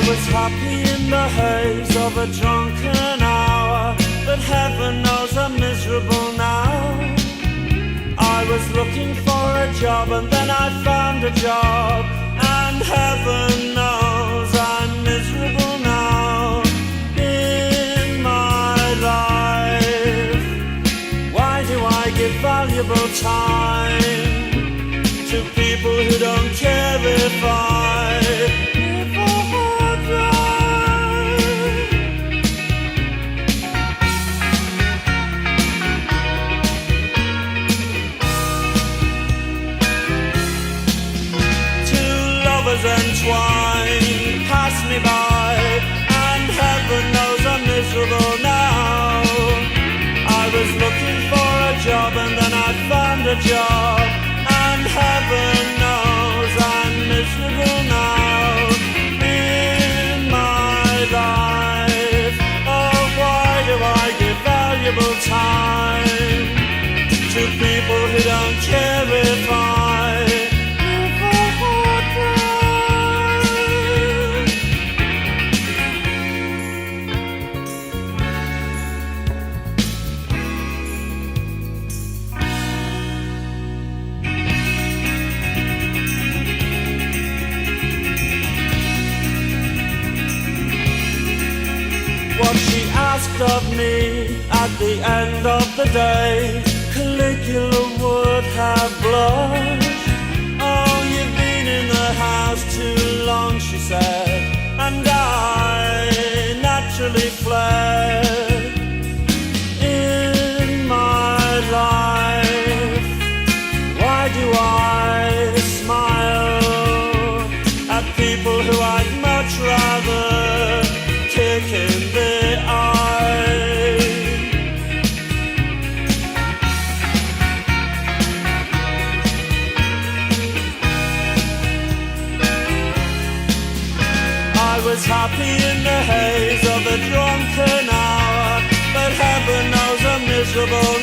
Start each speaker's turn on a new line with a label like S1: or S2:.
S1: was happy in the haze of a drunken hour, but heaven knows I'm miserable now. I was looking for a job and then I found a job, and heaven knows I'm miserable now in my life. Why do I give valuable time to people who don't care if I live or die? Two lovers entwined pass me by, and heaven knows I'm miserable now. I was looking for a job and then I found a job, and heaven knows I'm miserable now in my life. Oh, why do I give valuable time to people who don't care if I live or die? What she asked of me at the end of the day, Caligula would have blushed. Oh, you've been in the house too long, she said, and I naturally fled. In my life, why do I smile at people who I'd much rather kick in the eye? I was happy in the haze of a drunken hour, but heaven knows I'm miserable